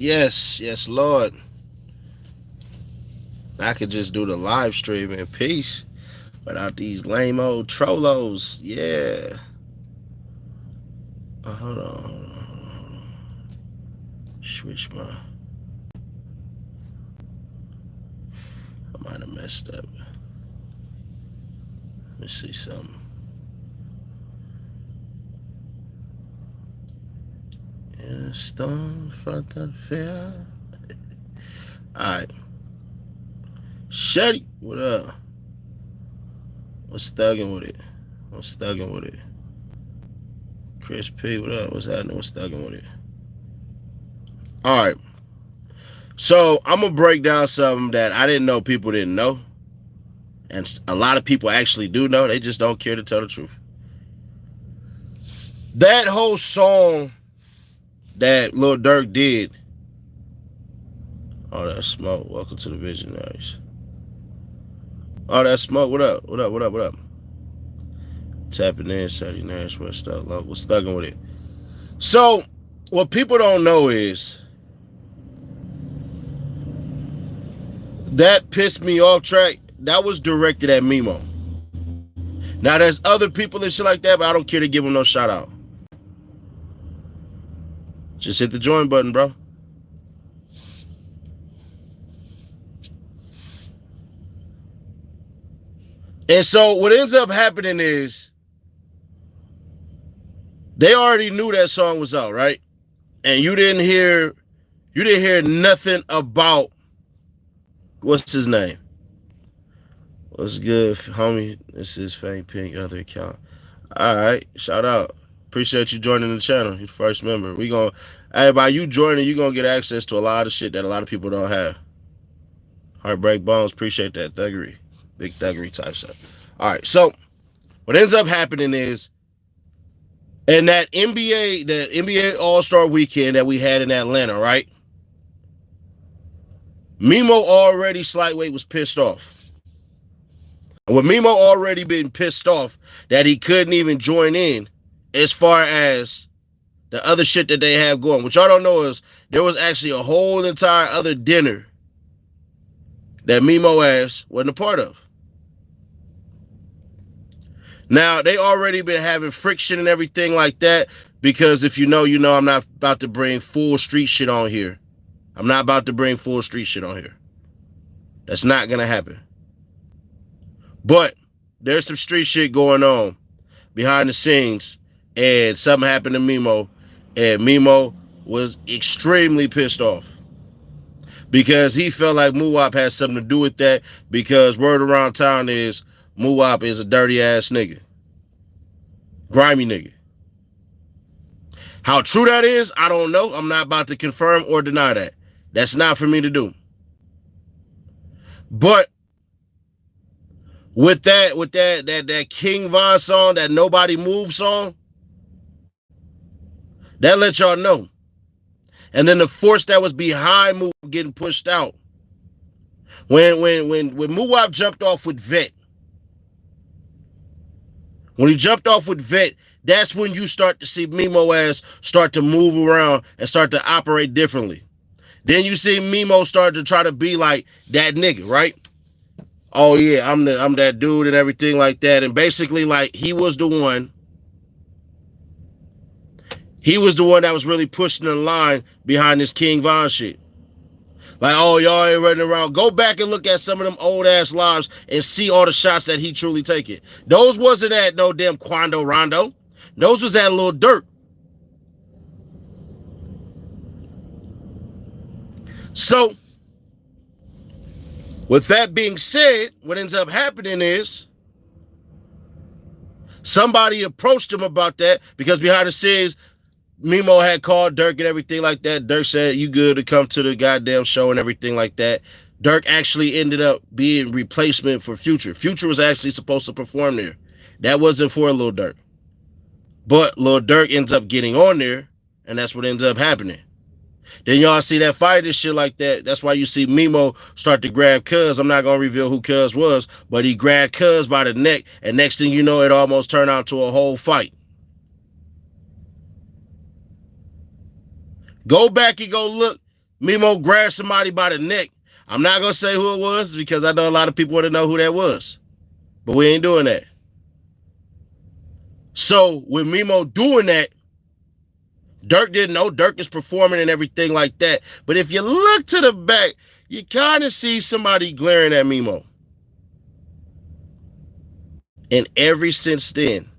Yes, yes, Lord. I could just do the live stream in peace without these lame old trollos. Yeah. Hold on, hold on, hold on. Switch my. I might have messed up. Let me see something. In a storm front of fear. Alright. Shetty, what up? What's thugging with it? What's thugging with it? Chris P, what up? What's happening? What's thugging with it? Alright. So I'm gonna break down something that I didn't know people didn't know. And a lot of people actually do know. They just don't care to tell the truth. That whole song that Lil Durk did. Oh, that smoke. Welcome to the Visionaries. Oh, that smoke. What up? What up? What up? What up? Tapping in, Saturday Nash, West Stuck, local, stugging with it. So, what people don't know is that pissed me off track. That was directed at Memo. Now, there's other people and shit like that, but I don't care to give them no shout out. Just hit the join button, bro. And so what ends up happening is they already knew that song was out, right? And you didn't hear nothing about what's his name? What's good, homie? This is Fang Pink, other account. All right, shout out. Appreciate you joining the channel. You're the first member. By you joining, you're gonna get access to a lot of shit that a lot of people don't have. Heartbreak Bones, appreciate that thuggery, big thuggery type stuff. All right, so what ends up happening is, in the NBA All-Star weekend that we had in Atlanta, right? Memo already slightweight was pissed off. With Memo already been pissed off that he couldn't even join in as far as the other shit that they have going. What y'all don't know is there was actually a whole entire other dinner that Memo ass wasn't a part of. Now, they already been having friction and everything like that because if you know, I'm not about to bring full street shit on here. I'm not about to bring full street shit on here. That's not going to happen. But there's some street shit going on behind the scenes, and something happened to Memo, and Memo was extremely pissed off because he felt like Muwop had something to do with that, because word around town is Muwop is a dirty ass nigga. Grimy nigga. How true that is, I don't know. I'm not about to confirm or deny that. That's not for me to do. But with that King Von song, that Nobody Move song, that let y'all know. And then the force that was behind Muwop getting pushed out. When Muwop jumped off with Vet, when he jumped off with Vet, that's when you start to see Memo ass start to move around and start to operate differently. Then you see Memo start to try to be like that nigga, right? Oh yeah, I'm that dude and everything like that. And basically, like, he was the one that was really pushing the line behind this King Von shit. Like, oh, y'all ain't running around. Go back and look at some of them old ass lives and see all the shots that he truly taking. Those wasn't at no damn Quando Rondo. Those was at Lil Durk. So, with that being said, what ends up happening is somebody approached him about that, because behind the scenes, Memo had called Durk and everything like that. Durk said, you good to come to the goddamn show and everything like that. Durk actually ended up being replacement for Future. Future was actually supposed to perform there. That wasn't for Lil Durk. But Lil Durk ends up getting on there, and that's what ends up happening. Then y'all see that fight and shit like that. That's why you see Memo start to grab Cuz. I'm not going to reveal who Cuz was, but he grabbed Cuz by the neck, and next thing you know, it almost turned out to a whole fight. Go back and go look Memo grabbed somebody by the neck. I'm not going to say who it was because I know a lot of people want to know who that was. But we ain't doing that. So with Memo doing that, Durk didn't know. Durk is performing and everything like that. But if you look to the back, you kind of see somebody glaring at Memo. And ever since then,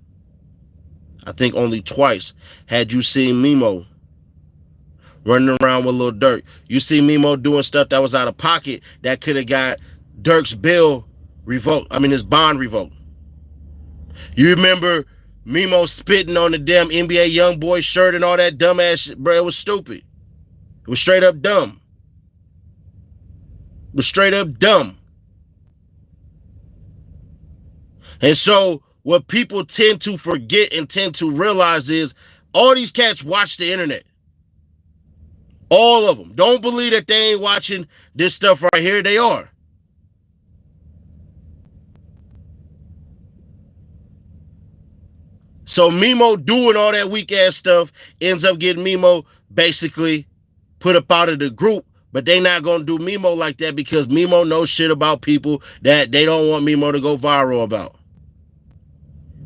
I think only twice had you seen Memo running around with Lil Durk. You see Memo doing stuff that was out of pocket that could have got Durk's bill revoked. I mean, his bond revoked. You remember Memo spitting on the damn NBA YoungBoy shirt and all that dumbass shit, bro? It was stupid. It was straight up dumb. It was straight up dumb. And so what people tend to forget and tend to realize is all these cats watch the internet. All of them. Don't believe that they ain't watching this stuff right here. They are. So Memo doing all that weak ass stuff ends up getting Memo basically put up out of the group. But they not going to do Memo like that because Memo knows shit about people that they don't want Memo to go viral about.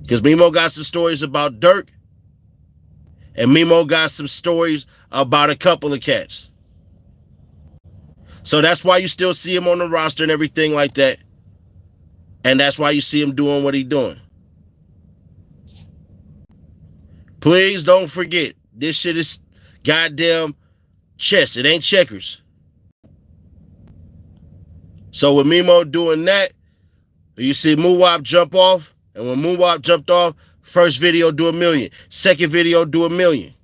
Because Memo got some stories about Durk. And Memo got some stories about a couple of cats. So that's why you still see him on the roster and everything like that. And that's why you see him doing what he's doing. Please don't forget, this shit is goddamn chess. It ain't checkers. So with Memo doing that, you see Muwop jump off. And when Muwop jumped off, first video do 1 million. Second video do 1 million.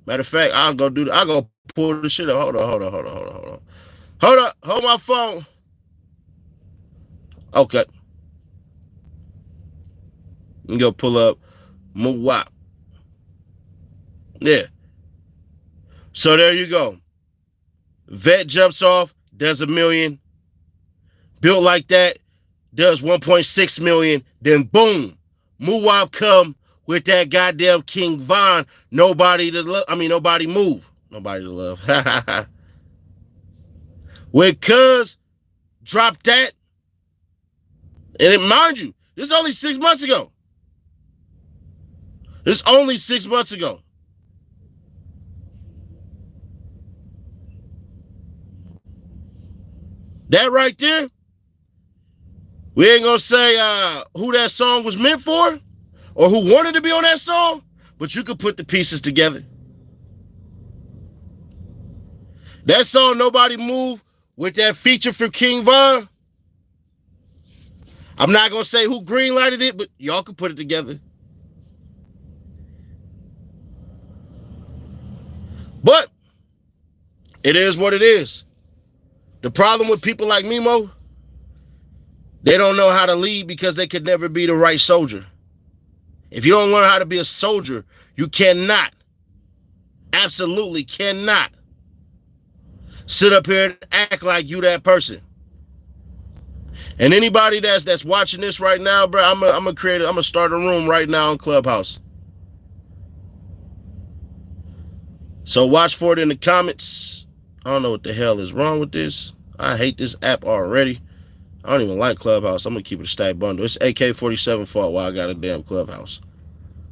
Matter of fact, I'll go pull the shit up. Hold on. Hold my phone. Okay. You go pull up Muwop. Yeah. So there you go. Vet jumps off, does 1 million. Built like that, does 1.6 million. Then boom, Muwop come with that goddamn King Von. Nobody to love. I mean, nobody move. Nobody to love. When Cuz dropped that, and mind you, this is only 6 months ago. This is only 6 months ago. That right there, we ain't gonna say who that song was meant for or who wanted to be on that song, but you could put the pieces together. That song, Nobody Move, with that feature from King Von. I'm not gonna say who greenlighted it, but y'all can put it together. But it is what it is. The problem with people like Memo, they don't know how to lead because they could never be the right soldier. If you don't learn how to be a soldier, you cannot, absolutely cannot, sit up here and act like you that person. And anybody that's watching this right now, bro, I'm gonna start a room right now on Clubhouse. So watch for it in the comments. I don't know what the hell is wrong with this. I hate this app already. I don't even like Clubhouse. I'm gonna keep it a stack bundle. It's AK-47 fault why I got a damn Clubhouse.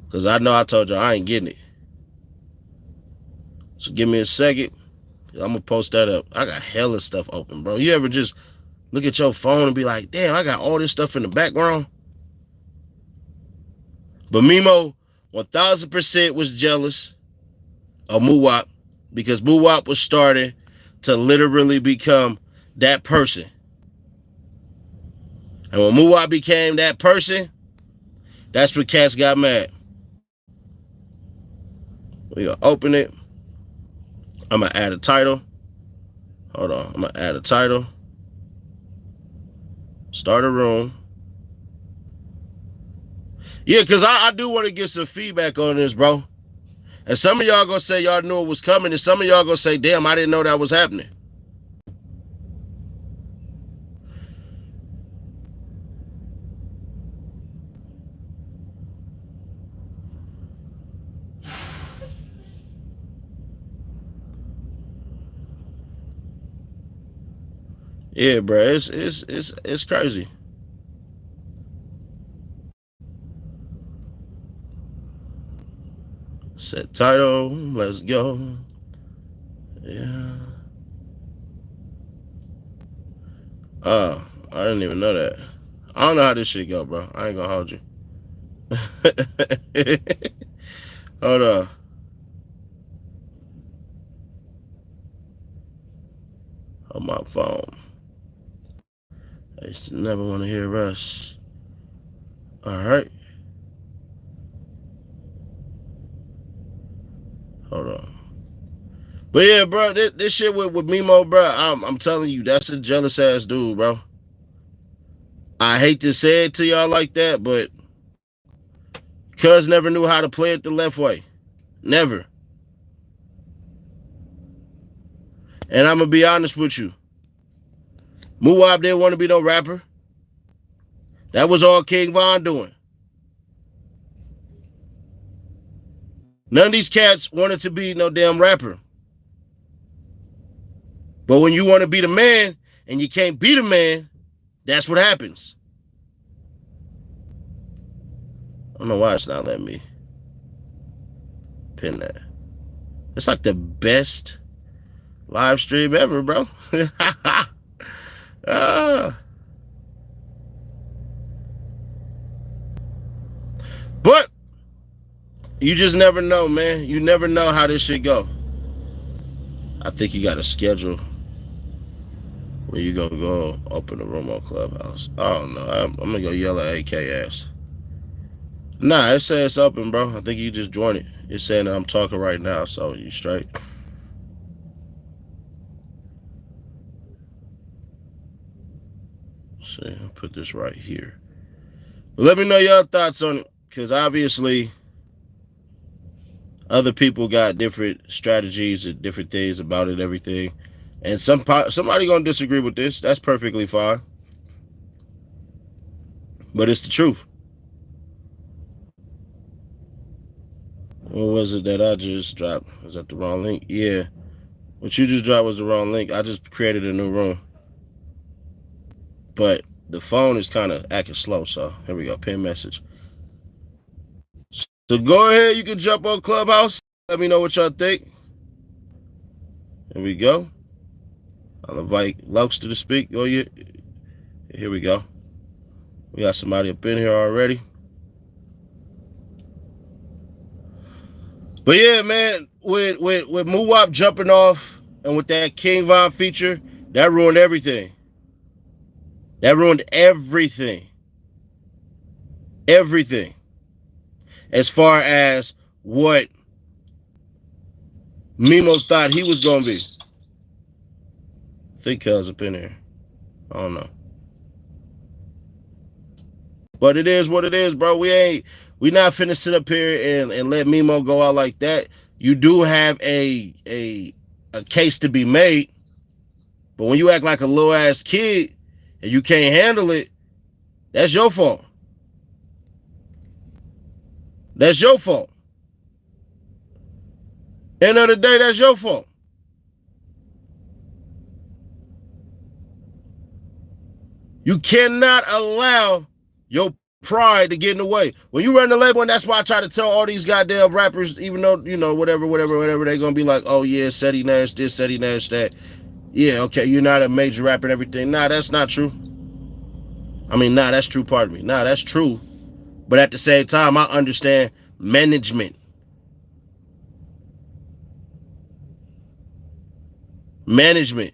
Because I know I told you I ain't getting it. So give me a second. I'm gonna post that up. I got hella stuff open, bro. You ever just look at your phone and be like, damn, I got all this stuff in the background? But Memo 1000% was jealous of Muwop because Muwop was starting to literally become that person. And when Muwop became that person, that's when cats got mad. We gonna open it. I'm gonna add a title. Hold on, I'm gonna add a title. Start a room. Yeah, because I do want to get some feedback on this, bro. And some of y'all gonna say y'all knew it was coming, and some of y'all gonna say, damn, I didn't know that was happening. Yeah, bro, it's crazy. Set title, let's go. Yeah. I didn't even know that. I don't know how this shit go, bro. I ain't gonna hold you. Hold on. On my phone. I used to never want to hear us. All right. Hold on. But yeah, bro, this shit with Memo, bro, I'm telling you, that's a jealous ass dude, bro. I hate to say it to y'all like that, but Cuz never knew how to play it the left way. Never. And I'm gonna be honest with you. Muwop didn't want to be no rapper. That was all King Von doing. None of these cats wanted to be no damn rapper. But when you want to be the man and you can't be the man, that's what happens. I don't know why it's not letting me pin that. It's like the best live stream ever, bro. But you just never know, man. You never know how this shit go. I think you got a schedule where you gonna go open a room on Clubhouse. I don't know. I'm gonna go yell at AK ass. Nah, it says it's open, bro. I think you just join it. It's saying that I'm talking right now, so you straight. See, I'll put this right here. But let me know your thoughts on it, because obviously other people got different strategies and different things about it, everything. And somebody gonna disagree with this. That's perfectly fine. But it's the truth. What was it that I just dropped? Was that the wrong link? Yeah. What you just dropped was the wrong link. I just created a new room. But the phone is kind of acting slow, so here we go. Pin message. So go ahead. You can jump on Clubhouse. Let me know what y'all think. Here we go. I'll invite Lokester to speak. Oh, yeah. Here we go. We got somebody up in here already. But yeah, man, with Muwop jumping off and with that King Von feature, that ruined everything. That ruined everything. Everything. As far as what Memo thought he was gonna be. I think Cuz up in here. I don't know. But it is what it is, bro. We not finna sit up here and let Memo go out like that. You do have a case to be made, but when you act like a little ass kid and you can't handle it, that's your fault. That's your fault. End of the day, that's your fault. You cannot allow your pride to get in the way. When you run the label, and that's why I try to tell all these goddamn rappers, even though, you know, whatever, they're gonna be like, oh yeah, Seti Nash this, Seti Nash that. Yeah, okay, you're not a major rapper and everything. Nah, that's not true. I mean, nah, that's true, pardon me. Nah, that's true. But at the same time, I understand management. Management.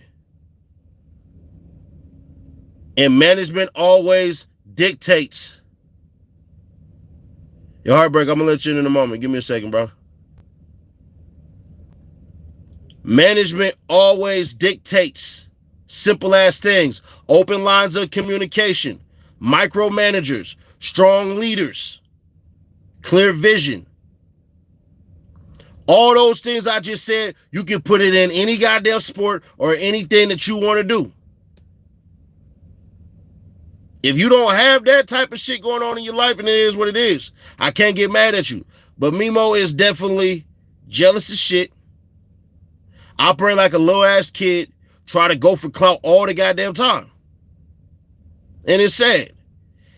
And management always dictates. Your Heartbreak, I'm gonna let you in a moment. Give me a second, bro. Management always dictates simple ass things. Open lines of communication, micromanagers, strong leaders, clear vision. All those things I just said, you can put it in any goddamn sport or anything that you want to do. If you don't have that type of shit going on in your life, and it is what it is, I can't get mad at you. But Memo is definitely jealous as shit, operate like a low ass kid, try to go for clout all the goddamn time. And it's sad.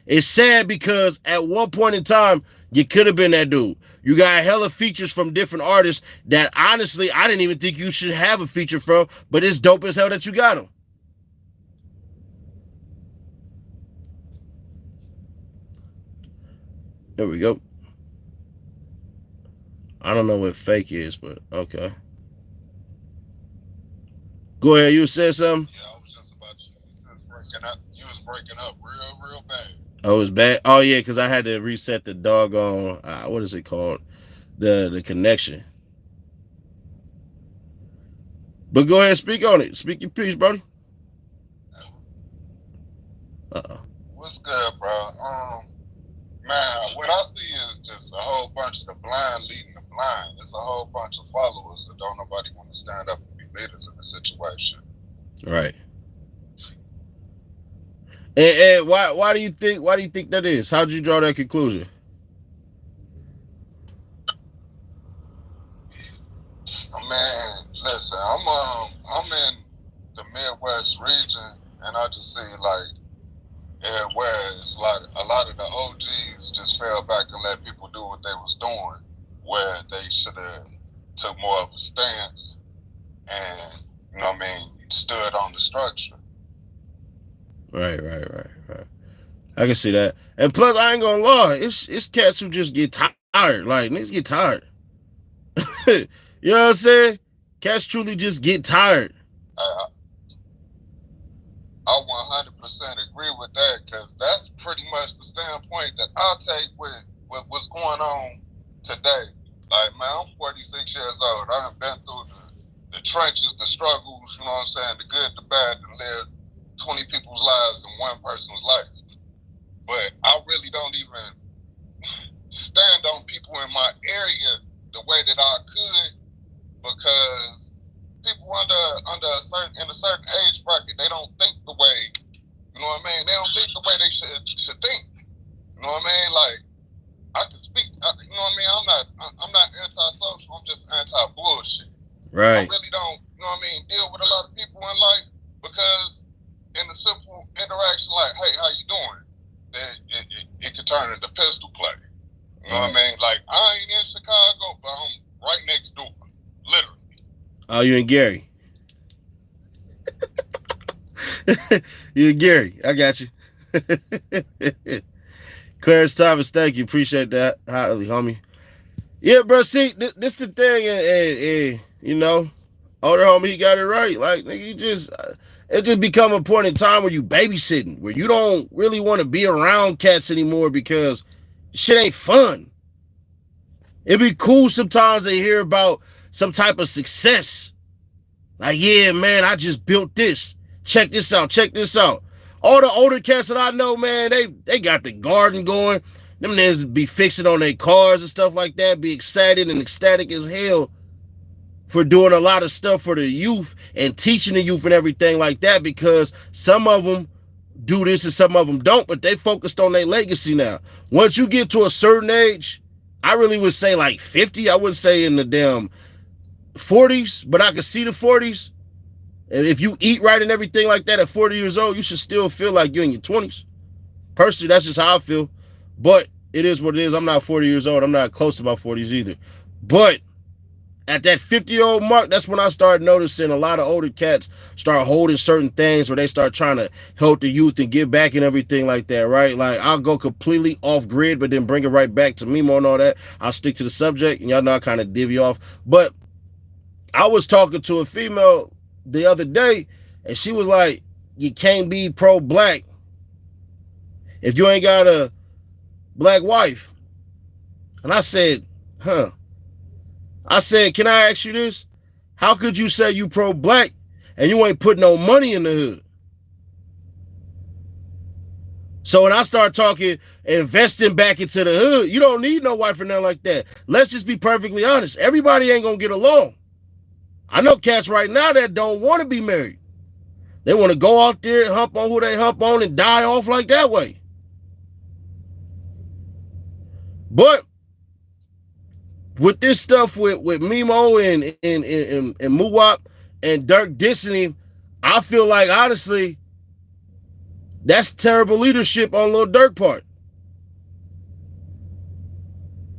It's sad because at one point in time, you could have been that dude. You got hella features from different artists that honestly, I didn't even think you should have a feature from, but it's dope as hell that you got them. There we go. I don't know what fake is, but okay. Go ahead, you said something? Yeah, I was just about to. You was breaking up. You was breaking up real bad. Oh, it's bad. Oh yeah, because I had to reset the doggone what is it called? The connection. But go ahead, speak on it. Speak your piece, Brody. Uh-oh. What's good, bro? Man, what I see is just a whole bunch of the blind leading the blind. It's a whole bunch of followers that don't nobody want to stand up and be leaders in the situation. Right. And why do you think that is? How did you draw that conclusion? Man, listen, I'm in the Midwest region, and I just see like where it's like a lot of the OGs just fell back and let people do what they was doing, where they should have took more of a stance and stood on the structure. Right. I can see that. And plus, I ain't gonna lie, it's cats who just get tired. Like, niggas get tired. You know what I'm saying? Cats truly just get tired. I 100% agree with that, because that's pretty much the standpoint that I take with what's going on today. Like, man, I'm 46 years old. I have been through the trenches, the struggles, you know what I'm saying, the good, the bad, and lived 20 people's lives in one person's life. But I really don't even stand on people in my area the way that I could, because people in a certain age bracket, they don't think the way, you know what I mean? They don't think the way they should think. You know what I mean? Like, I can speak, you know what I mean? I'm not anti-social, I'm just anti-bullshit. Right. I really don't, you know what I mean, deal with a lot of people in life, because in a simple interaction like, hey, how you doing? It could turn into pistol play. You know what I mean? Like, I ain't in Chicago, but I'm right next door, literally. Oh, you and Gary. You and Gary. I got you. Clarence Thomas, thank you. Appreciate that. Highly, homie. Yeah, bro, see, this the thing, and you know, older homie, he got it right. Like, nigga, it just become a point in time where you babysitting, where you don't really want to be around cats anymore because shit ain't fun. It'd be cool sometimes to hear about some type of success. Like, yeah, man, I just built this. Check this out. All the older cats that I know, man, they got the garden going. Them niggas be fixing on their cars and stuff like that, be excited and ecstatic as hell for doing a lot of stuff for the youth and teaching the youth and everything like that, because some of them do this and some of them don't, but they focused on their legacy now. Once you get to a certain age, I really would say like 50. I wouldn't say in the damn 40s, but I could see the 40s. And if you eat right and everything like that at 40 years old, you should still feel like you're in your 20s. Personally, that's just how I feel. But it is what it is. I'm not 40 years old. I'm not close to my 40s either. But at that 50-year-old mark, that's when I started noticing a lot of older cats start holding certain things where they start trying to help the youth and give back and everything like that, right? Like, I'll go completely off grid, but then bring it right back to Memo and all that. I'll stick to the subject, and y'all know I kind of divvy off. But I was talking to a female the other day, and she was like, you can't be pro-black if you ain't got a black wife. And I said, I said, can I ask you this? How could you say you pro-black and you ain't put no money in the hood? So when I start talking investing back into the hood, you don't need no wife or nothing like that. Let's just be perfectly honest. Everybody ain't gonna get along. I know cats right now that don't want to be married. They want to go out there and hump on who they hump on and die off like that way. But with this stuff with Memo and Muwop and Durk dissing him, I feel like honestly, that's terrible leadership on Lil Durk part.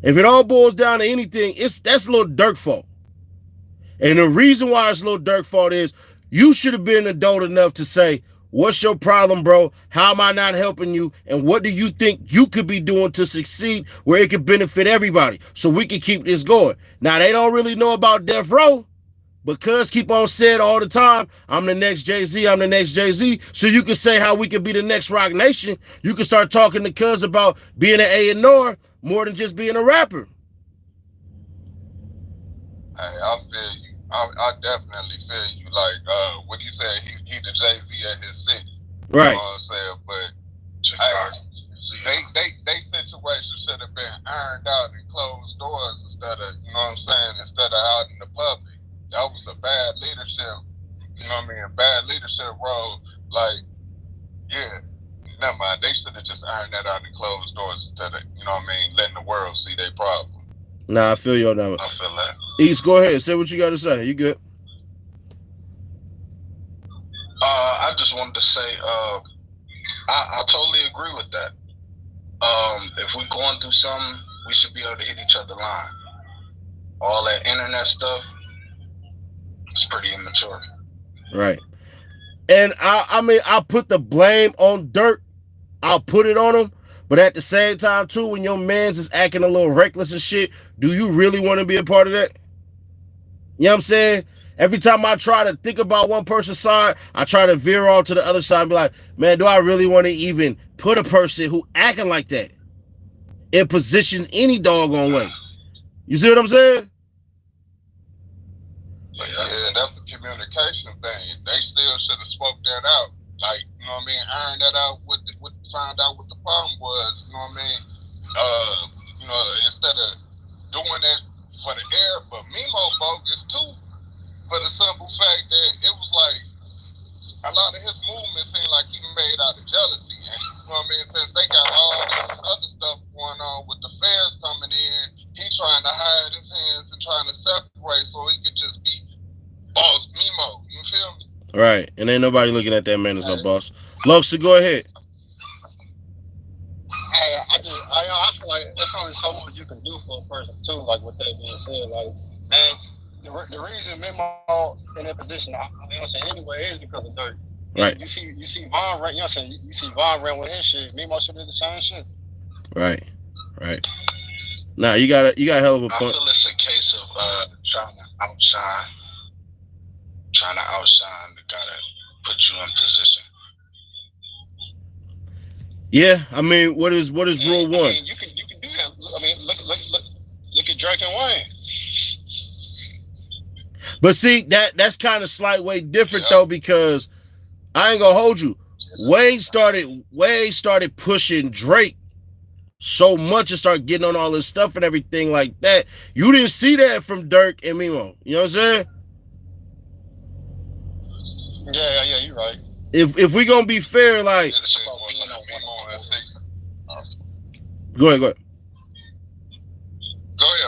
If it all boils down to anything, that's Lil Durk fault. And the reason why it's Lil Durk fault is you should have been adult enough to say, what's your problem, bro? How am I not helping you? And what do you think you could be doing to succeed where it could benefit everybody so we can keep this going? Now, they don't really know about Death Row because keep on saying all the time, I'm the next Jay-Z, I'm the next Jay-Z. So you can say how we could be the next Rock Nation. You can start talking to Cuz about being an A&R more than just being a rapper. Hey, I feel you. I definitely feel you. Like, what he said, he the Jay-Z at his city. Right. You know what I'm saying? But they situation should have been ironed out in closed doors instead of, you know what I'm saying, instead of out in the public. That was a bad leadership, you know what I mean, a bad leadership role. Like, yeah, never mind. They should have just ironed that out in closed doors instead of, you know what I mean, letting the world see their problem. Nah, I feel you on that one. I feel that. East, go ahead. Say what you got to say. You good? I just wanted to say, I totally agree with that. If we're going through something, we should be able to hit each other line. All that internet stuff, it's pretty immature. Right. And I mean, I put the blame on Durk. I'll put it on him. But at the same time, too, when your man's is acting a little reckless and shit, do you really want to be a part of that? You know what I'm saying? Every time I try to think about one person's side, I try to veer off to the other side and be like, man, do I really want to even put a person who acting like that in positions any doggone way? You see what I'm saying? Yeah, that's a communication thing. They still should have spoke that out. Like, you know what I mean? Iron that out, find out what the problem was, you know what I mean? You know, instead of doing that for the air, but Memo bogus too, for the simple fact that it was like a lot of his movements seemed like he made out of jealousy. And, you know what I mean? Since they got all this other stuff going on with the feds coming in, he trying to hide his hands and trying to separate so he could just be boss Memo. You feel me? Right. And ain't nobody looking at that man as no boss. Loxa, go ahead. I feel like there's only so much you can do for a person too. Like with that being said, like, and the reason Memo in that position, I'm saying anyway, is because of Durk. Right. You see Von, you know what I'm saying? You see Von ran with his shit. Memo should do the same shit. Right. Nah, you got a hell of a point. I feel it's a case of trying to outshine the guy that put you in position. Yeah, I mean, what is rule one? I mean, you can do that. I mean, look at Drake and Wayne. But see, that's kind of slight way different though, because I ain't gonna hold you. Wade started pushing Drake so much and started getting on all this stuff and everything like that. You didn't see that from Durk and Memo. You know what I'm saying? Yeah, you're right. If we gonna be fair, like, go ahead. Go ahead,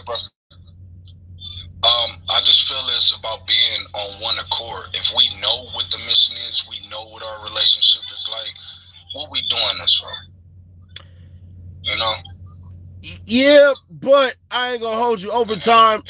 bro. I just feel it's about being on one accord. If we know what the mission is, we know what our relationship is like, what we doing this for? You know? Yeah, but I ain't gonna hold you. Over time,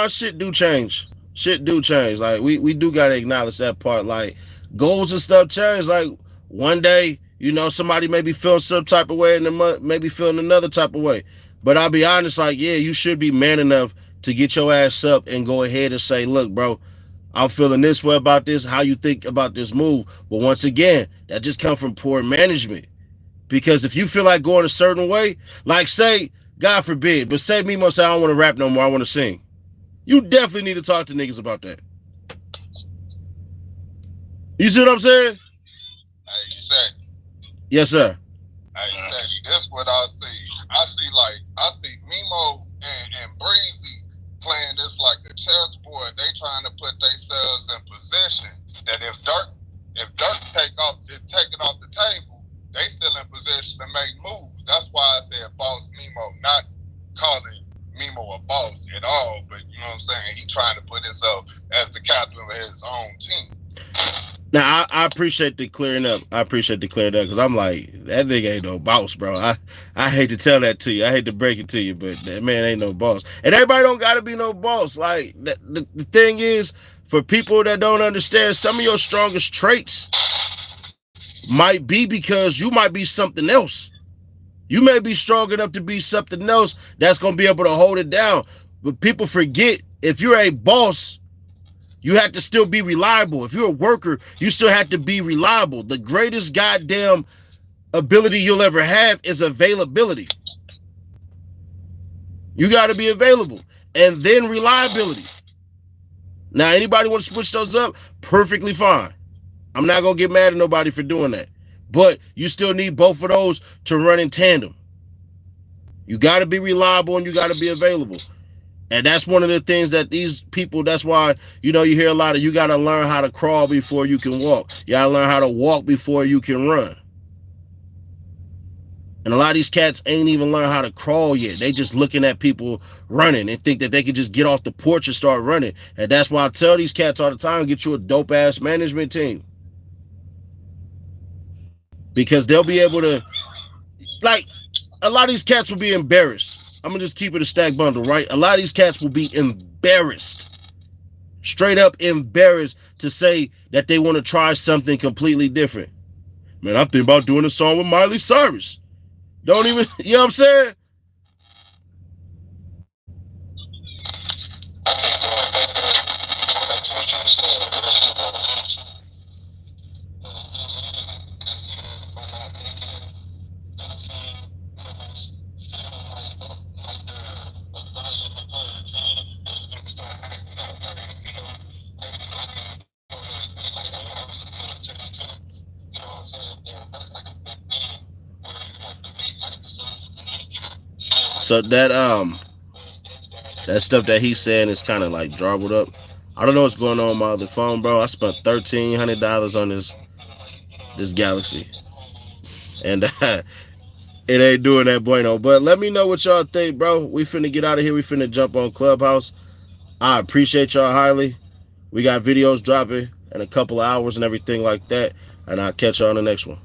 shit do change. Like, we do gotta acknowledge that part. Like, goals and stuff change. Like, one day, you know, somebody may be feeling some type of way and the month maybe feeling another type of way. But I'll be honest, like, yeah, you should be man enough to get your ass up and go ahead and say, look, bro, I'm feeling this way about this. How you think about this move? But once again, that just comes from poor management. Because if you feel like going a certain way, like, say, God forbid, but say Memo say, I don't want to rap no more, I want to sing. You definitely need to talk to niggas about that. You see what I'm saying? Hey, Shaq. Yes, sir. Hey, Shaq, that's what I see. I see Memo and Breezy playing this like a chessboard. They trying to put themselves in position that if Durk is taken off the table, they still in position to make moves. That's why I said boss Memo, not calling Memo a boss at all. But you know what I'm saying? He trying to put himself as the captain of his own team. Now I appreciate the clearing up. I appreciate the clearing up because I'm like, that nigga ain't no boss, bro. I hate to tell that to you. I hate to break it to you, but that man ain't no boss. And everybody don't gotta be no boss. Like the thing is, for people that don't understand, some of your strongest traits might be because you might be something else. You may be strong enough to be something else that's gonna be able to hold it down. But people forget, if you're a boss, you have to still be reliable. If you're a worker, you still have to be reliable. The greatest goddamn ability you'll ever have is availability. You got to be available. And then reliability. Now, anybody want to switch those up? Perfectly fine. I'm not going to get mad at nobody for doing that. But you still need both of those to run in tandem. You got to be reliable and you got to be available. And that's one of the things that these people, that's why, you hear a lot of, you got to learn how to crawl before you can walk. You got to learn how to walk before you can run. And a lot of these cats ain't even learned how to crawl yet. They just looking at people running and think that they can just get off the porch and start running. And that's why I tell these cats all the time, get you a dope-ass management team. Because they'll be able to, like, a lot of these cats will be embarrassed. I'm going to just keep it a stack bundle, right? A lot of these cats will be embarrassed. Straight up embarrassed to say that they want to try something completely different. Man, I'm thinking about doing a song with Miley Cyrus. Don't even, you know what I'm saying? So that stuff that he's saying is kind of like jarbled up. I don't know what's going on with my other phone, bro. I spent $1,300 on this Galaxy, and it ain't doing that bueno. But let me know what y'all think, bro. We finna get out of here. We finna jump on Clubhouse. I appreciate y'all highly. We got videos dropping in a couple of hours and everything like that, and I'll catch y'all on the next one.